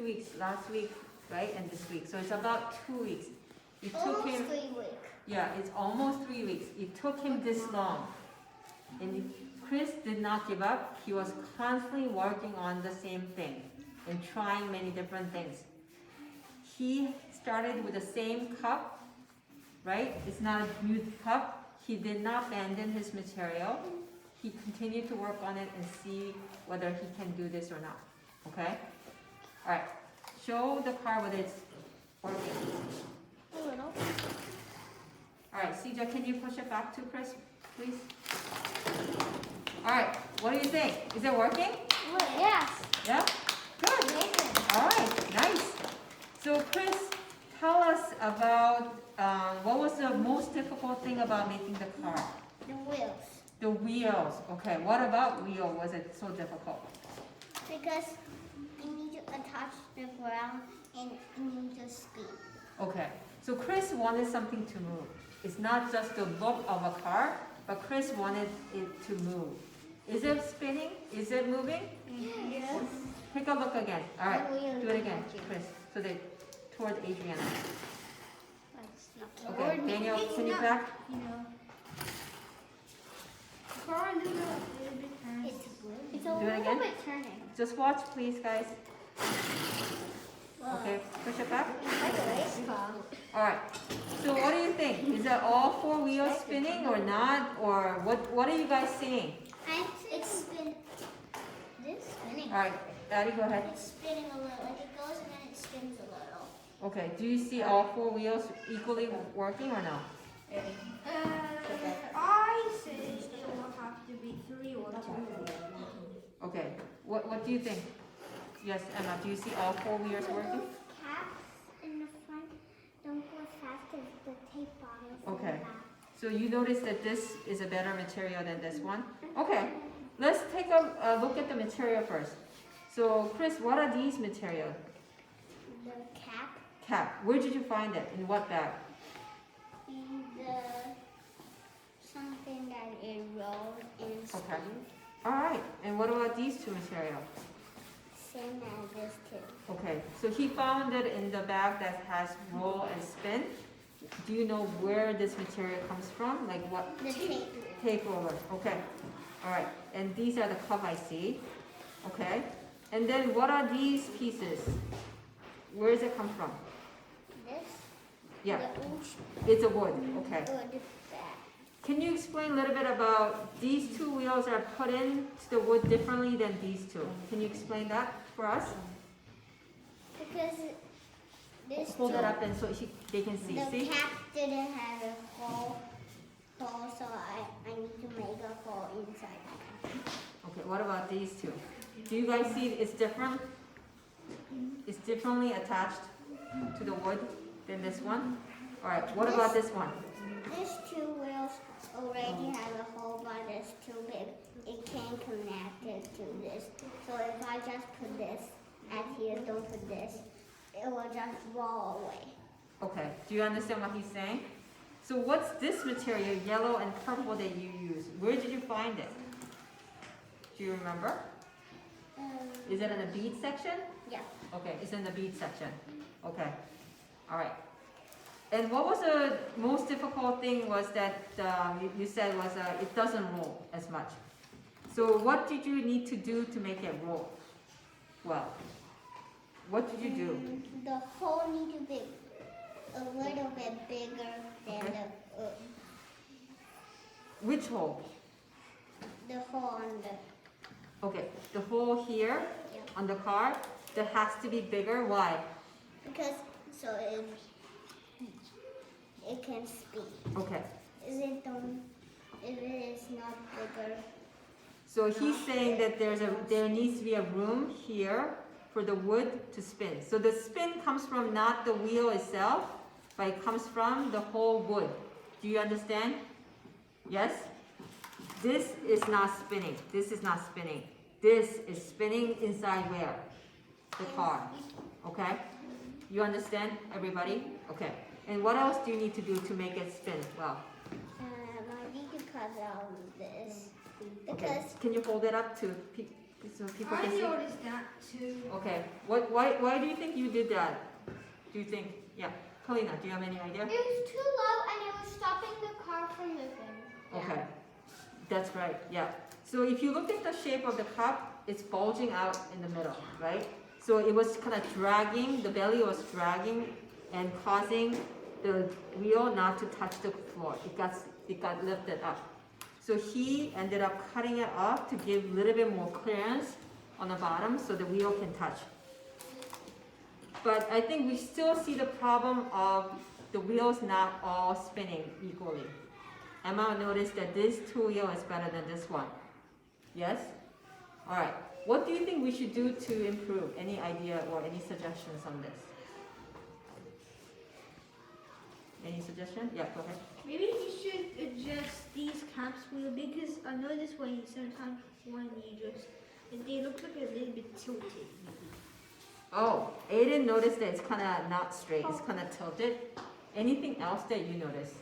weeks, last week, right, and this week. So it's about 2 weeks. It took Almost him, 3 weeks. yeah, it's almost 3 weeks. It took him this long. And Chris did not give up. He was constantly working on the same thing and trying many different things. He started with the same cup, right? It's not a new cup. He did not abandon his material. He continued to work on it and see whether he can do this or not. Okay? Alright. Show the car whether it's working. A little. Alright, CJ, can you push it back to Chris, please? Alright, what do you think? Is it working? Yes. Yeah? Good. Amazing. Alright, nice. So Chris, tell us about what was the most difficult thing about making the car? The wheels. The wheels. Okay, what about wheel was it so difficult? Because you need to attach the ground and you need to speed. Okay, so Chris wanted something to move. It's not just the look of a car, but Chris wanted it to move. Is it spinning? Is it moving? Yes. Take a look again. All right, I will do it again, watch it. Chris. So they toward Adriana. It's not Okay, Daniel, can you back? It's a Do it little again. bit turning. Just watch, please, guys. Okay, push it back. It's like a race car. All right. So what do you think? Is it all 4 wheels spinning or not? Or what are you guys seeing? It's spinning. All right, Daddy, go ahead. It's spinning a little. Like it goes and then it spins a little. Okay, do you see all 4 wheels equally working or no? I say it will have to be 3 or 2. Okay, what do you think? Yes, Emma, do you see all 4 wheels working? Those caps in the front don't go as fast as the tape bottles. in the Okay. back. So you notice that this is a better material than this one? Okay, let's take a look at the material first. So Chris, what are these materials? The cap Cap, where did you find it? In what bag? and the something that it rolls and spins. Okay. All right, and what about these 2 materials? Same as this too. Okay, so he found it in the bag that has roll and spin. Do you know where this material comes from? Like what? The tape. Tape roller. Okay. All right. And these are the cup I see. Okay. And then what are these pieces? Where does it come from? This. Yeah, The orange it's a wood. Okay. wood bag. Can you explain a little bit about these 2 wheels are put into the wood differently than these 2? Can you explain that for us? Because this Hold too, it up and so they can see. the See? cap didn't have a hole, so I need to make a hole inside. Okay, what about these 2? Do you guys see it's different? It's differently attached to the wood than this one? Alright, what about this one? These 2 wheels already have a hole, but it's too big. It can't connect it to this. So if I just put this at here, don't put this, it will just roll away. Okay, do you understand what he's saying? So what's this material, yellow and purple, that you use? Where did you find it? Do you remember? Is it in the bead section? Yeah. Okay, it's in the bead section. Okay, all right. And what was the most difficult thing was that you said was it doesn't roll as much. So what did you need to do to make it roll well? What did you do? The hole need to be a little bit bigger than Okay. Which hole? the hole on the, Okay, the hole here yeah. on the car, that has to be bigger. Why? Because so it can speed. Okay, If it is not bigger, so he's saying that there needs to be a room here for the wood to spin. So the spin comes from not the wheel itself, but it comes from the whole wood. Do you understand? Yes? This is not spinning. This is not spinning. This is spinning inside where? The car. Okay? You understand, everybody? Okay. And what else do you need to do to make it spin well? I need to cut out this Okay. because Can you hold it up to So people I can see. noticed that too. Okay. Why do you think you did that? Do you think? Yeah. Kalina, do you have any idea? It was too low and it was stopping the car from moving. Okay. That's right. Yeah. So if you look at the shape of the cup, it's bulging out in the middle, right? So it was kind of dragging, the belly was dragging and causing the wheel not to touch the floor. It got lifted up. So he ended up cutting it off to give a little bit more clearance on the bottom so the wheel can touch. But I think we still see the problem of the wheels not all spinning equally. Emma noticed that this two wheel is better than this one. Yes? All right. What do you think we should do to improve? Any idea or any suggestions on this? Any suggestion? Yeah, go ahead. Maybe you should adjust these caps wheel because I noticed when sometimes when you just they look like a little bit tilted. Oh, Aiden noticed that it's kind of not straight. It's kind of tilted. Anything else that you notice?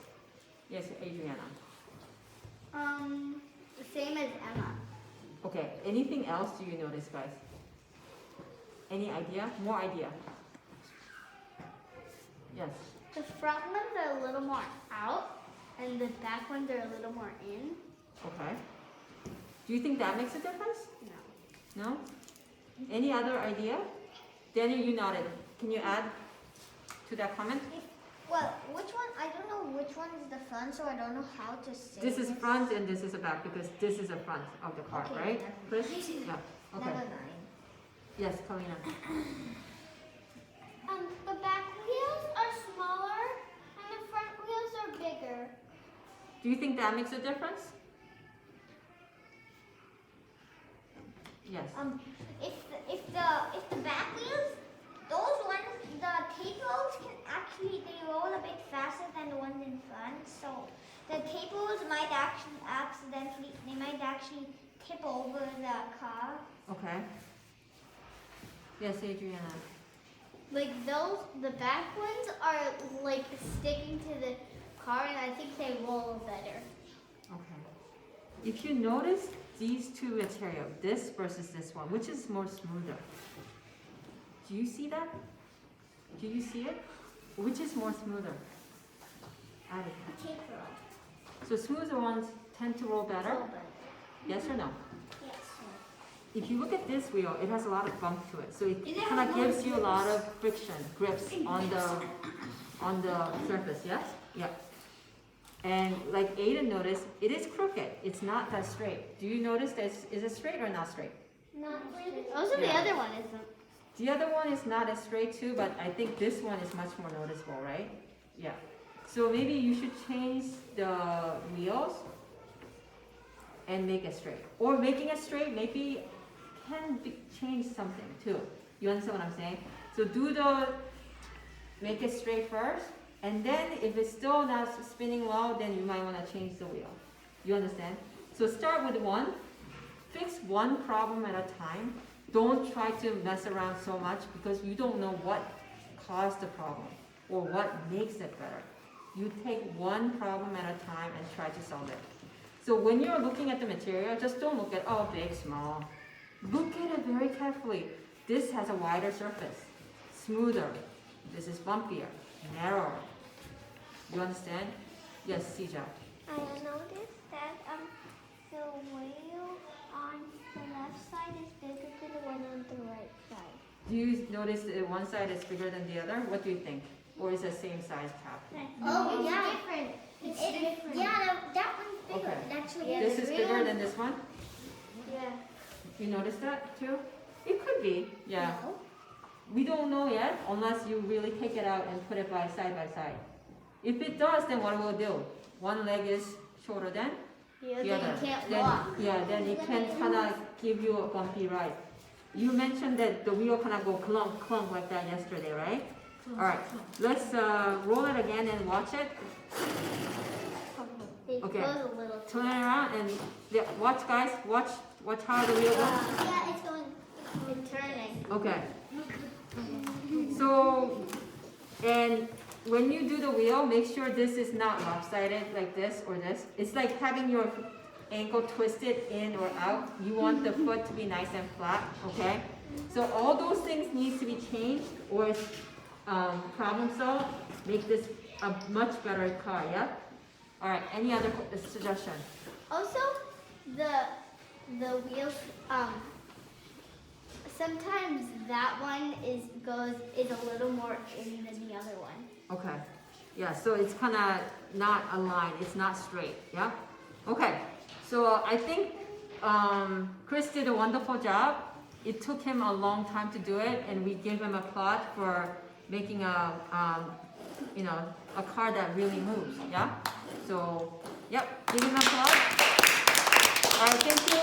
Yes, Adriana. The same as Emma. Okay. Anything else do you notice, guys? Any idea? More idea? Yes. The front ones are a little more out, and the back ones are a little more in. Okay. Do you think that makes a difference? No. No? Any other idea? Daniel, you nodded. Can you add to that comment? Well, which one? I don't know which one is the front, so I don't know how to say. This is front and this is the back because this is the front of the car, Okay, right? Chris? This is Yeah. Okay. number 9. Yes, Karina. The back wheels are smaller, and the front wheels are bigger. Do you think that makes a difference? Yes. If the back wheels, those ones, the tape rolls can actually they roll a bit faster than the ones in front. So the tape rolls might actually tip over the car. Okay. Yes, Adriana. Like the back ones are like sticking to the car, and I think they roll better. Okay. If you notice these two material, this versus this one, which is more smoother? Do you see that? Do you see it? Which is more smoother? Attica. Tape roll. So smoother ones tend to roll better? Yes or no? Yes. If you look at this wheel, it has a lot of bump to it. So it It has kind a of lot gives of you a lot of friction, grips on the surface, yes? Yeah. And like Aiden noticed, it is crooked. It's not that straight. Do you notice that is it straight or not straight? Not really. Also, the Yeah. other one isn't. The other one is not as straight too, but I think this one is much more noticeable, right? Yeah. So maybe you should change the wheels and make it straight. Or making it straight maybe can change something too. You understand what I'm saying? So make it straight first, and then if it's still not spinning well, then you might want to change the wheel. You understand? So start with one, fix one problem at a time. Don't try to mess around so much because you don't know what caused the problem or what makes it better. You take one problem at a time and try to solve it. So when you're looking at the material, just don't look at, oh, big, small. Look at it very carefully. This has a wider surface, smoother. This is bumpier, narrower. You understand? Yes, Sija. I noticed that the wheel on the left side is bigger than the one on the right side. Do you notice that one side is bigger than the other? What do you think? Or is it the same size cap? Oh, it's different. It's different. Yeah, that one's bigger. Okay. Actually, This is bigger than this one? Yeah. You notice that too? It could be, yeah. No. We don't know yet unless you really take it out and put it by side. If it does, then what we'll do? One leg is shorter than Yeah, the then other. you can't Then, walk. yeah, then it can kind of give you a bumpy ride. You mentioned that the wheel kind of go clunk, clunk like that yesterday, right? All right, let's roll it again and watch it. It Okay. goes a little. Turn it around and watch, guys. Watch how the wheel goes. Yeah, it's going. It's turning. Okay. So, and when you do the wheel, make sure this is not lopsided like this or this. It's like having your ankle twisted in or out. You want the foot to be nice and flat, okay? So all those things need to be changed or problem solved. Make this a much better car, yeah? All right, any other suggestion? Also, the wheels, sometimes that one is a little more in than the other one. Okay, yeah, so it's kind of not aligned, it's not straight, yeah? Okay, so I think Chris did a wonderful job. It took him a long time to do it, and we give him applause for making a car that really moves, yeah? So, yep, give him applause. All right, thank you.